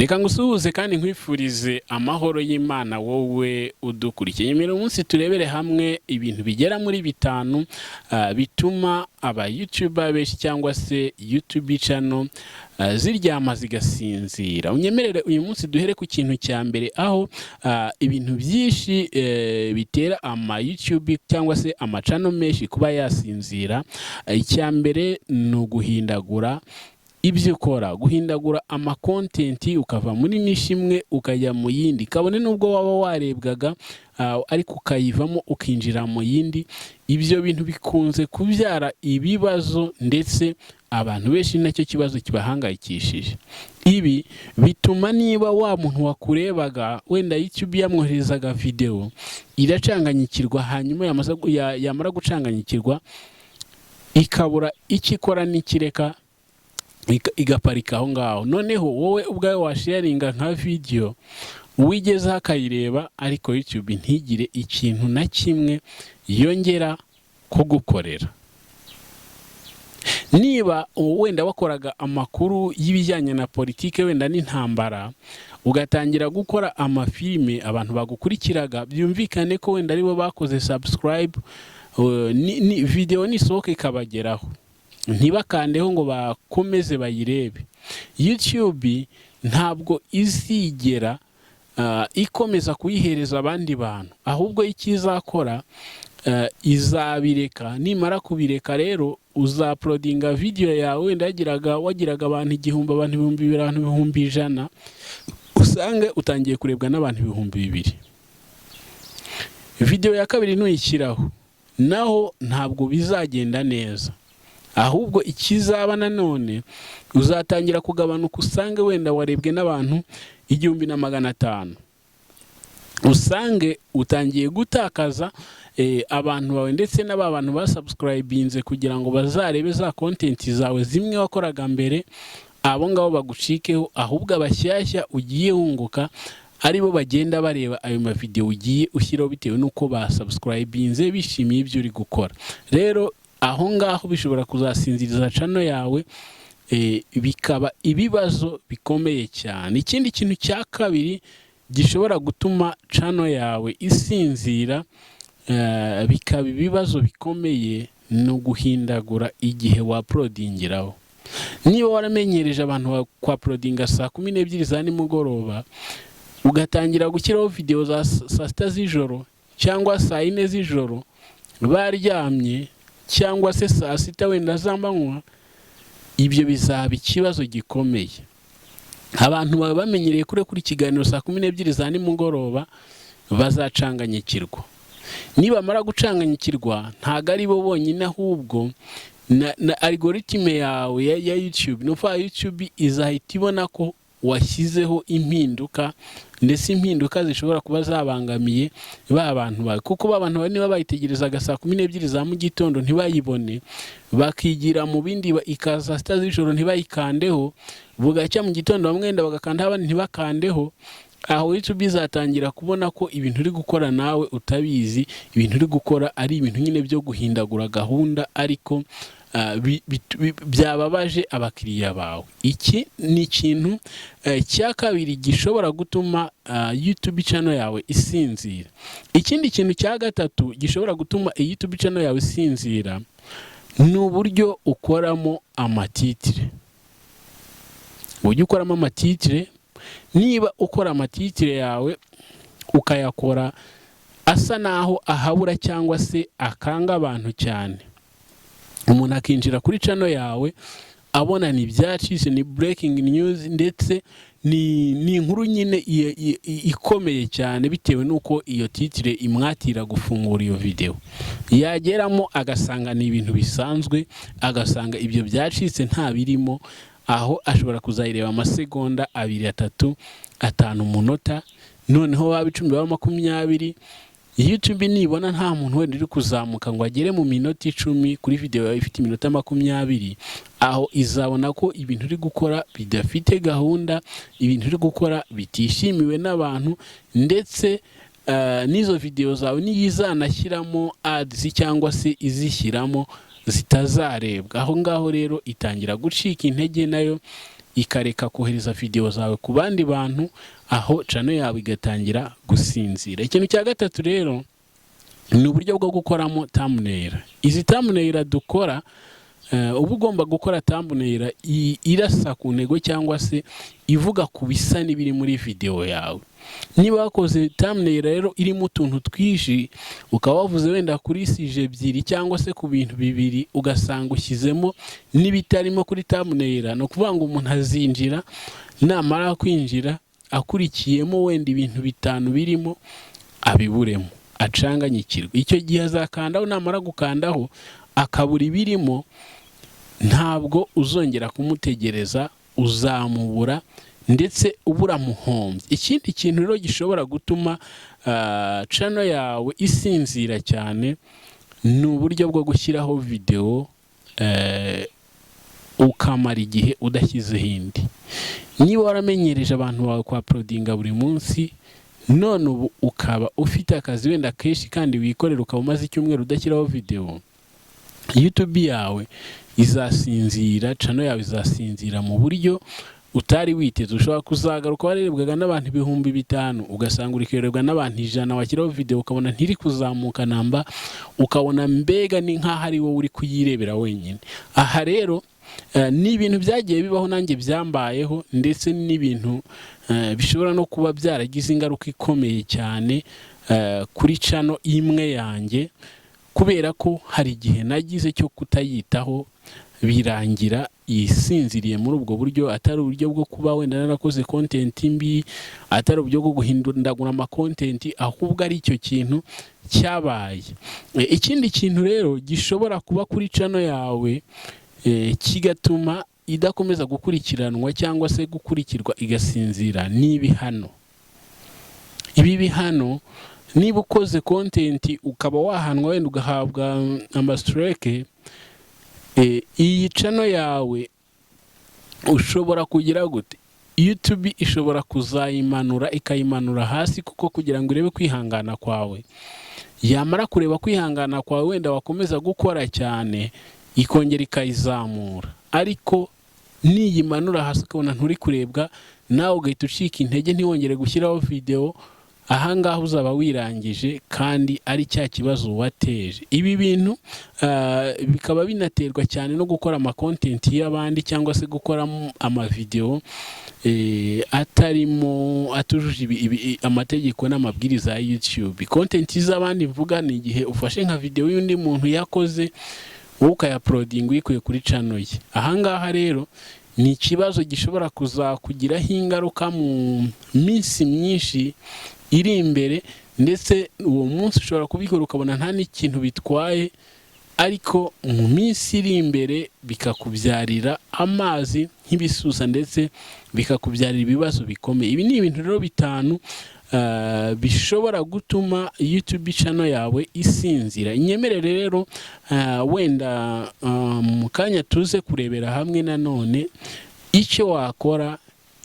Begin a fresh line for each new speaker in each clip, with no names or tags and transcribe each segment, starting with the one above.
Reka ngusuhuze kandi nkwifurize amahoro y'Imana wowe udukurikiye. Nyemera umunsi turebere hamwe ibintu bigera muri bitanu bituma aba YouTuber benshi cyangwa se YouTube channel ziryama zigasinzira. Unyemerere uyu munsi duhere ku kintu cya mbere aho ibintu byinshi bitera ama YouTube cyangwa se ama channel menshi kuba yasinzira. Icya mbere ni uguhindagura ibyo ukora, guhindagura ama content ukava muri niche imwe ukajya mu yindi, kabone nubwo waba warebwaga ariko ukayivamo ukinjira mu yindi. Ibyo bintu bikunze kubyara ibibazo ndetse abantu benshi nacyo kibazo kibahangayikishije. Ibi bituma niba wa muntu wakurebaga wenda YouTube yamwoherezaga video iracanganyikirwa, hanyuma yamara gucanganyikirwa ikabura ikikora n'ikireka igaparika aho ngaho. Noneho wowe ubwawe washaringa nka video wigeze akayireba ariko YouTube ntigire ikintu na kimwe yongera kugukorera. Niba wenda wakoraga amakuru y'ibijyanye na politike wenda n'intambara ugatangira gukora amafilme, abantu bagukurikiraga byumvikane ko wenda aribo bakoze subscribe, ni video nisohoke ikabageraho ntibakandeho ngo bakomeze bayirebe. YouTube ntabwo izigera ikomeza kuyihereza abandi bantu, ahubwo ikizakora izabireka. Nimara kubireka rero uzaplodinga video yawe wenda wagiraga abantu 1000, abantu 2000, abantu 100,000, usange utangiye kurebwa n'abantu 2000. Video ya kabiri nuyishyiraho naho ntabwo bizagenda neza, ahubwo ikizaba nanone uzatangira kugabanuka, usange wenda warebwe n'abantu 1500, usange utangiye gutakaza abantu bawe ndetse n'abantu basubscribinze kugira ngo bazarebe za content zawe zimwe wakoraga mbere, abo ngabo bagucikeho, ahubwo abashyashya ugiye wunguka aribo bagenda bareba ayo ma video ugiye ushyiraho bitewe nuko basubscribinze bishimiye ibyo uri gukora. Rero aho ngaho bishobora kuzasinziriza channel yawe, bikaba ibibazo bikomeye cyane. Ikindi kintu cya kabiri gishobora gutuma channel yawe isinzira bikaba ibibazo bikomeye no guhindagura igihe waplodingiraho. Niba waramenyereje abantu kwa plodinga saa 12 za nimugoroba ugatangira gushyiraho video za saa 6 z'ijoro cyangwa saa 4 z'ijoro baryamye, cyangwa se saa 6 wenda z'amanywa, ibyo bizaba ikibazo gikomeye. Abantu baba bamenyereye kuri ikiganiro saa 12 za nimugoroba bazacanganyikirwa. Niba mara gucanganyikirwa ntago ari bo bonyine, ahubwo na algoritme yawe ya YouTube, nufa YouTube izahita ibona ko washyizeho impinduka, ndetse impinduka zishobora kuba zabangamiye ba bantu bawe, kuko ba bantu niba bayitegerezaga saa 12 za mu gitondo ntibayibone, bakigira mu bindi, ikaza 6 z'ijoro ntibayikandeho, bugacya mu gitondo bamwenda bagakanda abandi ntibakandeho. Aho YouTube izatangira kubona ko ibintu uri gukora nawe utabizi, ibintu uri gukora ari ibintu nyine byo guhindagura gahunda, ariko byababaje abakiriya bawe. Iki ni ikintu cya kabiri gishobora gutuma YouTube channel yawe isinzira. Ikindi kintu cya gatatu gishobora gutuma YouTube channel yawe isinzira ni uburyo ukoramo amatitire. Uburyo ukoramo amatitire, niba ukora amatitire yawe ukayakora asa naho ahabura cyangwa se akanga abantu cyane, umuntu akinjira kuri channel yawe abona ni byacise, ni breaking news, ndetse ni inkuru nyine ikomeye cyane bitewe nuko iyo titire imwatira gufungura iyo video. Yageramo agasanga ni ibintu bisanzwe, agasanga ibyo byacitse nta birimo, aho ashobora kuzayireba amasegonda 2, 3, 5 umunota, noneho waba 10 waba 20. YouTube nibona nta muntu wenda uri kuzamuka ngo agere mu minota 10 kuri video yawe ifite iminota 20, aho izabona ko ibintu uri gukora bidafite gahunda, ibintu uri gukora bitishimiwe n'abantu, ndetse n'izo video zawe niyizanashyiramo ads cyangwa se izishyiramo zitazarebwa. Aho ngaho rero itangira gucika intege nayo ikareka kohereza video zawe ku bandi bantu, aho channel yawe igatangira gusinzira. Ikintu cya gatatu rero ni uburyo bwo gukoramo thumbnail. Izi thumbnail dukora uba ugomba gukora thumbnail irasa ku ntego cyangwa se ivuga ku bisa n'ibiri muri video yawe. Niba wakoze thumbnail rero irimo utuntu twishi, ukaba wavuze wenda kuri sije ebyiri cyangwa se ku bintu bibiri, ugasanga ushyizemo n'ibitarimo kuri thumbnail, no kuvuga ngo umuntu azinjira, namara kwinjira akurikiyemo wenda ibintu bitanu birimo abiburemo, acanganyikirwa. Icyo gihe azakandaho, namara gukandaho akabura ibirimo, ntabwo uzongera kumutegereza, uzamubura ndetse ubura muhombye. Ikindi kintu rero gishobora gutuma channel yawe isinzira cyane ni uburyo bwo gushyiraho video ukamara igihe udashyizeho indi. Niba waramenyereje abantu bawe kwa uploadinga buri munsi, none ubu ukaba ufite akazi wenda kenshi kandi wikorera, ukaba umaze icyumweru udashyiraho video, YouTube yawe izasinzira, channel yawe izasinzira mu buryo utari witeze. Ushobora kuzagaruka warerebwaga n'abantu 5,000, ugasanga urikerebwa n'abantu 100, washyiraho video ukabona ntiri kuzamuka namba, ukabona mbega ni nkaho ari wowe uri kuyirebera wenyine. Aha rero ni ibintu byagiye bibaho, nanjye byambayeho, ndetse n'ibintu bishobora no kuba byaragize ingaruka ikomeye cyane kuri channel imwe yanjye, kubera ko hari igihe nagize cyo kutayitaho, birangira isinziriye muri ubwo buryo. Atari uburyo bwo kuba wenda narakoze content mbi, atari uburyo bwo guhindagura ama content, ahubwo ari icyo kintu cyabaye. Ikindi kintu rero gishobora kuba kuri channel yawe kigatuma idakomeza gukurikiranwa cyangwa se gukurikirwa igasinzira, ni ibihano. Ibi bihano, niba ukoze content ukaba wahanwa wenda ugahabwa amastrike, iyi channel yawe ushobora kugira gute? YouTube ishobora kuzayimanura, ikayimanura hasi, kuko kugira ngo irebe kwihangana kwawe, yamara kureba kwihangana kwawe wenda wakomeza gukora cyane, ikongera ikayizamura. Ariko niyimanura hasi ukabona nturi kurebwa, nawe ugahita ucika intege, ntiwongere gushyiraho video, ahangaha uzaba wirangije kandi ari cya kibazo wateje. Ibi bintu bikaba binaterwa cyane no gukora ama content y'abandi, cyangwa se gukora ama video atujuje amategeko n'amabwiriza ya YouTube. Content z'abandi mvuga ni igihe ufashe nka video y'undi muntu yakoze, wowe ukayaploading uyikuye kuri channel ye. Ahangaha rero ni ikibazo gishobora kuzakugiraho ingaruka mu minsi myinshi iri imbere, ndetse uwo munsi ushobora kubikora ukabona nta n'ikintu bitwaye, ariko mu minsi iri imbere bikakubyarira amazi nk'ibisusa, ndetse bikakubyarira ibibazo bikomeye. Ibi ni ibintu rero bitanu bishobora gutuma YouTube channel yawe isinzira. Inyemerere rero wenda mu kanya tuze kurebera hamwe nanone icyo wakora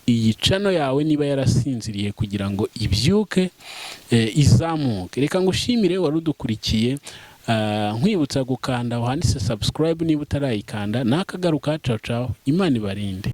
iyi channel yawe niba yarasinziriye kugira ngo ibyuke izamuke. Reka ngushimire warudukurikiye, nkwibutsa gukanda aho handitse subscribe niba utarayikanda, nakagaruka. Ciao ciao, Imana ibarinde.